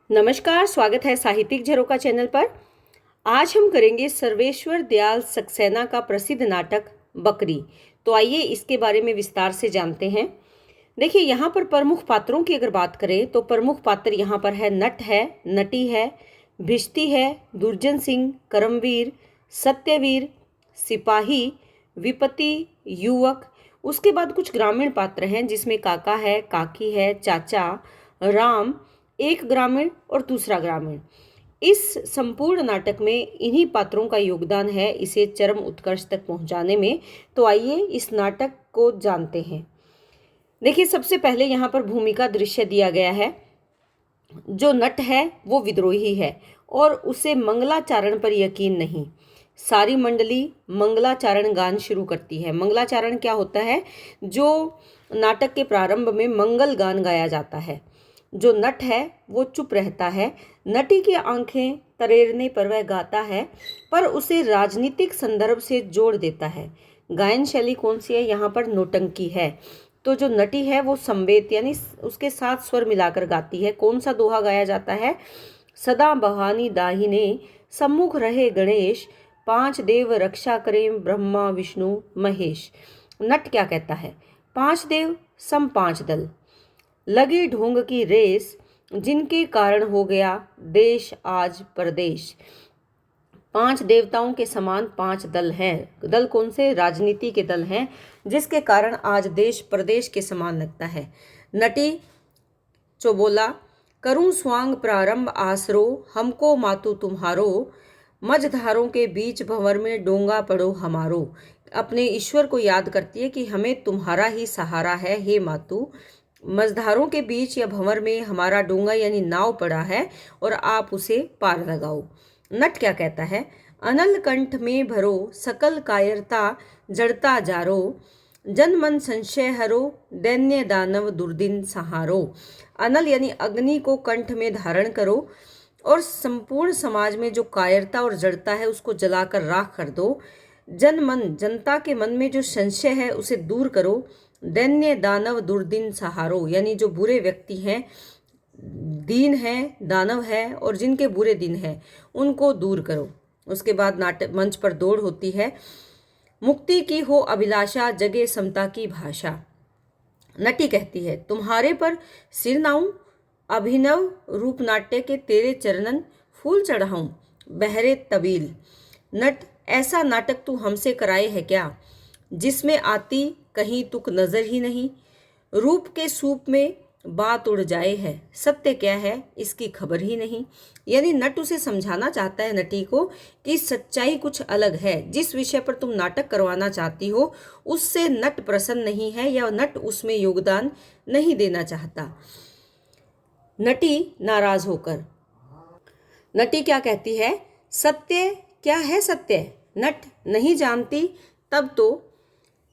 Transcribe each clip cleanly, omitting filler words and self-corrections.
नमस्कार, स्वागत है साहित्यिक झरोका चैनल पर। आज हम करेंगे सर्वेश्वर दयाल सक्सेना का प्रसिद्ध नाटक बकरी। तो आइए इसके बारे में विस्तार से जानते हैं। देखिए, यहाँ पर प्रमुख पात्रों की अगर बात करें तो प्रमुख पात्र यहाँ पर है नट है, नटी है, भिश्ती है, दुर्जन सिंह, करमवीर, सत्यवीर, सिपाही, विपति, युवक। उसके बाद कुछ ग्रामीण पात्र हैं जिसमें काका है, काकी है, चाचा, राम, एक ग्रामीण और दूसरा ग्रामीण। इस संपूर्ण नाटक में इन्हीं पात्रों का योगदान है इसे चरम उत्कर्ष तक पहुंचाने में। तो आइए इस नाटक को जानते हैं। देखिए, सबसे पहले यहाँ पर भूमिका दृश्य दिया गया है। जो नट है वो विद्रोही है और उसे मंगलाचारण पर यकीन नहीं। सारी मंडली मंगलाचारण गान शुरू करती है। मंगलाचारण क्या होता है? जो नाटक के प्रारंभ में मंगल गान गाया जाता है। जो नट है वो चुप रहता है। नटी की आंखें तरेरने पर वह गाता है, पर उसे राजनीतिक संदर्भ से जोड़ देता है। गायन शैली कौन सी है? यहाँ पर नौटंकी है। तो जो नटी है वो संवेद यानी उसके साथ स्वर मिलाकर गाती है। कौन सा दोहा गाया जाता है? सदा बहानी दाहिने सम्मुख रहे गणेश, पांच देव रक्षा करें ब्रह्मा विष्णु महेश। नट क्या कहता है? पांच देव सम पांच दल, लगी ढोंग की रेस, जिनके कारण हो गया देश आज परदेश। पांच देवताओं के समान पांच दल हैं। दल कौन से? राजनीति के दल हैं, जिसके कारण आज देश प्रदेश के समान लगता है। नटी चोबोला, करूं स्वांग प्रारंभ आसरो, हमको मातु तुम्हारो, मझधारों के बीच भंवर में डोंगा पड़ो हमारो। अपने ईश्वर को याद करती है कि हमें तुम्हारा ही सहारा है हे मातु। मझधारों के बीच या भंवर में हमारा डोंगा यानी नाव पड़ा है और आप उसे पार लगाओ। नट क्या कहता है? अनल कंठ में भरो, सकल कायरता जड़ता जारो, जन मन संशय हरो, दैन्य दानव दुर्दिन सहारो। अनल यानी अग्नि को कंठ में धारण करो और संपूर्ण समाज में जो कायरता और जड़ता है उसको जलाकर राख कर दो। जनता के मन में जो संशय है उसे दूर करो। दैन्य दानव दुर्दिन सहारो यानी जो बुरे व्यक्ति हैं, दीन है, दानव है और जिनके बुरे दिन हैं उनको दूर करो। उसके बाद नाटक मंच पर दौड़ होती है। मुक्ति की हो अभिलाषा, जगे समता की भाषा। नटी कहती है, तुम्हारे पर सिर नाऊं, अभिनव रूप नाट्य के तेरे चरणन फूल चढ़ाऊं बहरे तबील। नट, ऐसा नाटक तू हमसे कराए है क्या, जिसमें आती कहीं तुक नजर ही नहीं। रूप के सूप में बात उड़ जाए है, सत्य क्या है इसकी खबर ही नहीं। यानी नट उसे समझाना चाहता है नटी को कि सच्चाई कुछ अलग है। जिस विषय पर तुम नाटक करवाना चाहती हो उससे नट प्रसन्न नहीं है या नट उसमें योगदान नहीं देना चाहता। नटी नाराज होकर, नटी क्या कहती है? सत्य क्या है सत्य? नट नहीं जानती। तब तो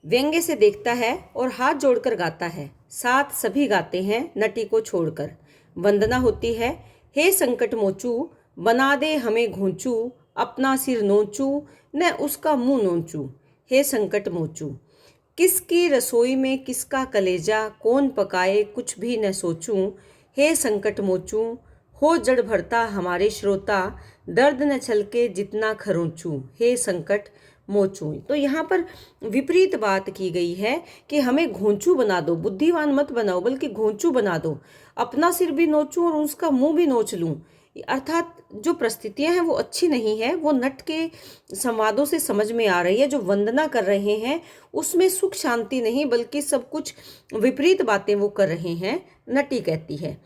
व्यंग्य से देखता है और हाथ जोड़कर गाता है। साथ सभी गाते हैं नटी को छोड़कर। वंदना होती है। हे संकट मोचू, बना दे हमें घोंचू, अपना सिर नोचू न उसका मुंह नोचू। हे संकट मोचू, किसकी रसोई में किसका कलेजा, कौन पकाए कुछ भी न सोचूं। हे संकट मोचू, हो जड़ भरता हमारे श्रोता, दर्द न छलके जितना खरोंचू। हे संकट मोचू। तो यहाँ पर विपरीत बात की गई है कि हमें घोंचू बना दो, बुद्धिमान मत बनाओ बल्कि घोंचू बना दो। अपना सिर भी नोचूं और उसका मुंह भी नोच लूं। अर्थात जो परिस्थितियां हैं वो अच्छी नहीं है। वो नट के संवादों से समझ में आ रही है। जो वंदना कर रहे हैं उसमें सुख शांति नहीं बल्कि सब कुछ विपरीत बातें वो कर रहे हैं। नटी कहती है,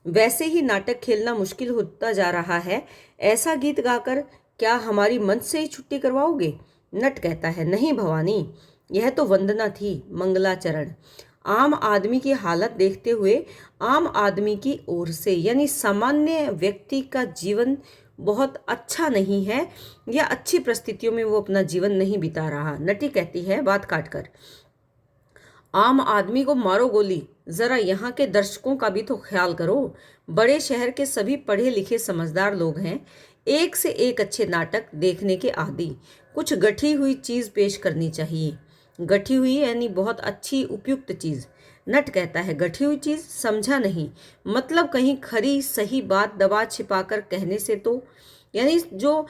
वैसे ही नाटक खेलना मुश्किल होता जा रहा है। ऐसा गीत गाकर क्या हमारी मंच से ही छुट्टी करवाओगे? नट कहता है, नहीं भवानी, यह तो वंदना थी, मंगलाचरण। आम आदमी की हालत देखते हुए आम आदमी की ओर से यानी सामान्य व्यक्ति का जीवन बहुत अच्छा नहीं है या अच्छी परिस्थितियों में वो अपना जीवन नहीं बिता रहा। नटी कहती है बात काटकर, आम आदमी को मारो गोली, जरा यहाँ के दर्शकों का भी तो ख्याल करो। बड़े शहर के सभी पढ़े लिखे समझदार लोग हैं, एक से एक अच्छे नाटक देखने के आदी। कुछ गठी हुई चीज पेश करनी चाहिए। गठी हुई यानी बहुत अच्छी उपयुक्त चीज। नट कहता है गठी हुई चीज, समझा नहीं, मतलब कहीं खरी सही बात दबा छिपाकर कहने से तो, यानी जो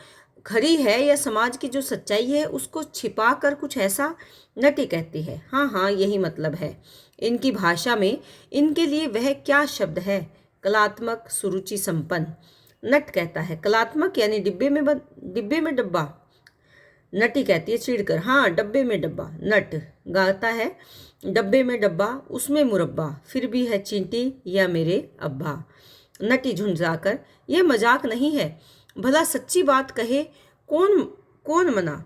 खरी है या समाज की जो सच्चाई है उसको छिपा कर कुछ ऐसा नटी कहती है। हाँ हाँ, यही मतलब है। इनकी भाषा में इनके लिए वह क्या शब्द है, कलात्मक, सुरुचि संपन्न। नट कहता है कलात्मक यानी डिब्बे में डब्बा। नटी कहती है चिढ़कर हाँ डब्बे में डब्बा। नट गाता है डब्बे में डब्बा, उसमें मुरब्बा, फिर भी है चींटी या मेरे अब्बा। नटी झुंझलाकर यह मजाक नहीं है, भला सच्ची बात कहे कौन कौन मना,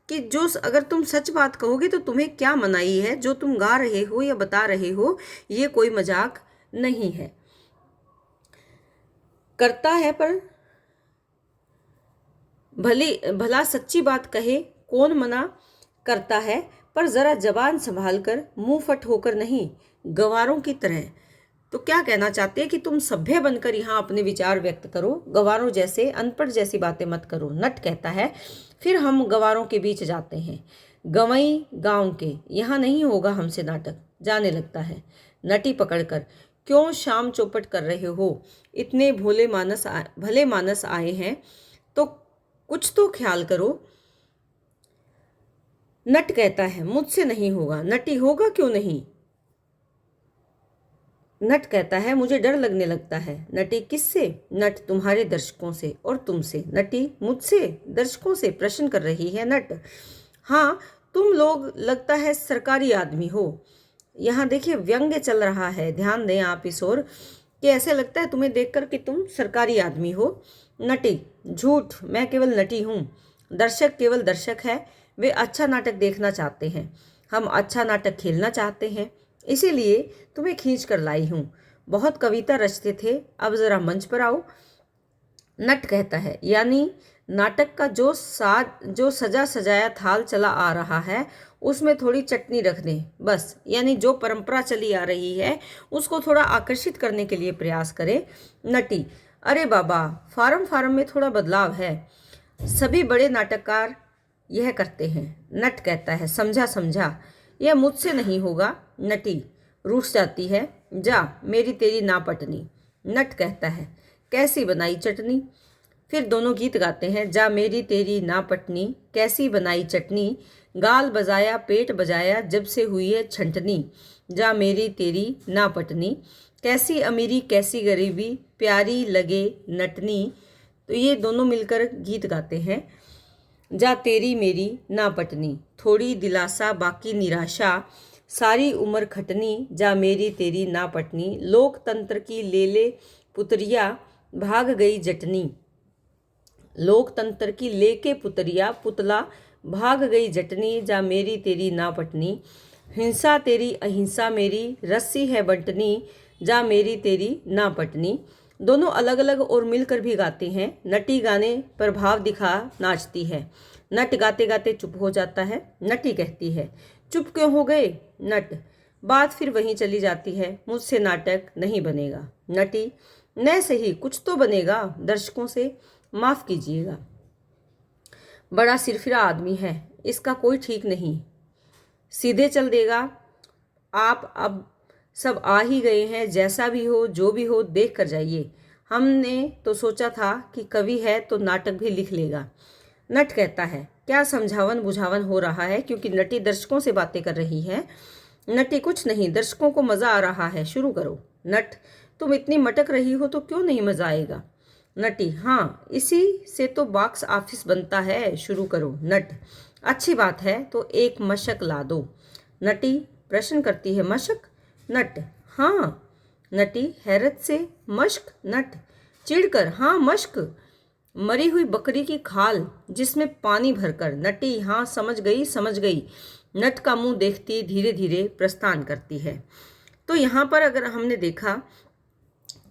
कि जो अगर तुम सच बात कहोगे तो तुम्हें क्या मनाही है, जो तुम गा रहे हो या बता रहे हो ये कोई मजाक नहीं है। करता है पर भला सच्ची बात कहे कौन मना, करता है पर जरा जबान संभाल कर, मुंह फट होकर नहीं, गवारों की तरह। तो क्या कहना चाहते हैं कि तुम सभ्य बनकर यहाँ अपने विचार व्यक्त करो, गवारों जैसे अनपढ़ जैसी बातें मत करो। नट कहता है फिर हम गवारों के बीच जाते हैं, गवई गांव के, यहाँ नहीं होगा हमसे नाटक। जाने लगता है। नटी पकड़कर क्यों शाम चौपट कर रहे हो, इतने भले मानस आए हैं तो कुछ तो ख्याल करो। नट कहता है मुझसे नहीं होगा। नटी होगा क्यों नहीं। नट कहता है मुझे डर लगने लगता है। नटी किससे। नट तुम्हारे दर्शकों से और तुमसे। नटी मुझसे दर्शकों से प्रश्न कर रही है। नट हाँ तुम लोग लगता है सरकारी आदमी हो। यहाँ देखिए व्यंग्य चल रहा है, ध्यान दें आप इस ओर, कि ऐसे लगता है तुम्हें देखकर कि तुम सरकारी आदमी हो। नटी झूठ, मैं केवल नटी हूँ, दर्शक केवल दर्शक है, वे अच्छा नाटक देखना चाहते हैं, हम अच्छा नाटक खेलना चाहते हैं, इसीलिए तुम्हें खींच कर लाई हूँ। बहुत कविता रचते थे, अब ज़रा मंच पर आओ। नट कहता है यानी नाटक का जो सजा सजाया थाल चला आ रहा है उसमें थोड़ी चटनी रख दें बस, यानी जो परंपरा चली आ रही है उसको थोड़ा आकर्षित करने के लिए प्रयास करें। नटी अरे बाबा फार्म में थोड़ा बदलाव है, सभी बड़े नाटककार यह करते हैं। नट कहता है समझा, यह मुझसे नहीं होगा। नटी रूठ जाती है, जा मेरी तेरी ना पटनी। नट कहता है कैसी बनाई चटनी। फिर दोनों गीत गाते हैं। जा मेरी तेरी ना पटनी, कैसी बनाई चटनी, गाल बजाया पेट बजाया जब से हुई है छंटनी। जा मेरी तेरी ना पटनी, कैसी अमीरी कैसी गरीबी, प्यारी लगे नटनी। तो ये दोनों मिलकर गीत गाते हैं। जा तेरी मेरी ना पटनी, थोड़ी दिलासा बाकी निराशा, सारी उम्र खटनी। जा मेरी तेरी ना पटनी, लोकतंत्र की ले पुतरिया भाग गई जटनी। लोकतंत्र की लेके पुतरिया पुतला भाग गई जटनी। जा मेरी तेरी ना पटनी, हिंसा तेरी अहिंसा मेरी, रस्सी है बंटनी। जा मेरी तेरी ना पटनी। दोनों अलग अलग और मिलकर भी गाते हैं। नटी गाने पर भाव दिखा नाचती है। नट गाते गाते चुप हो जाता है। नटी कहती है चुप क्यों हो गए। नट बात फिर वहीं चली जाती है, मुझसे नाटक नहीं बनेगा। नटी न सही कुछ तो बनेगा, दर्शकों से माफ कीजिएगा, बड़ा सिरफिरा आदमी है, इसका कोई ठीक नहीं, सीधे चल देगा। आप अब सब आ ही गए हैं, जैसा भी हो जो भी हो देख कर जाइए। हमने तो सोचा था कि कवि है तो नाटक भी लिख लेगा। नट कहता है क्या समझावन बुझावन हो रहा है, क्योंकि नटी दर्शकों से बातें कर रही है। नटी कुछ नहीं, दर्शकों को मज़ा आ रहा है, शुरू करो। नट तुम इतनी मटक रही हो तो क्यों नहीं मज़ा आएगा। नटी हाँ इसी से तो बॉक्स ऑफिस बनता है, शुरू करो। नट अच्छी बात है तो एक मशक ला दो। नटी प्रश्न करती है मशक। नट हाँ। नटी हैरत से मश्क। नट चिढ़कर हाँ मश्क, मरी हुई बकरी की खाल जिसमें पानी भरकर। नटी हाँ समझ गई। नट का मुंह देखती धीरे धीरे प्रस्थान करती है। तो यहाँ पर अगर हमने देखा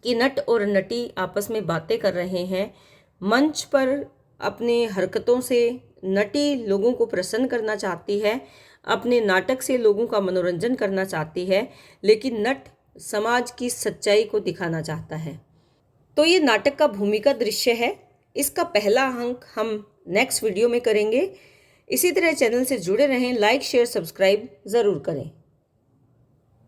कि नट और नटी आपस में बातें कर रहे हैं, मंच पर अपने हरकतों से नटी लोगों को प्रसन्न करना चाहती है, अपने नाटक से लोगों का मनोरंजन करना चाहती है, लेकिन नट समाज की सच्चाई को दिखाना चाहता है। तो ये नाटक का भूमिका दृश्य है। इसका पहला अंक हम नेक्स्ट वीडियो में करेंगे। इसी तरह चैनल से जुड़े रहें, लाइक शेयर सब्सक्राइब ज़रूर करें।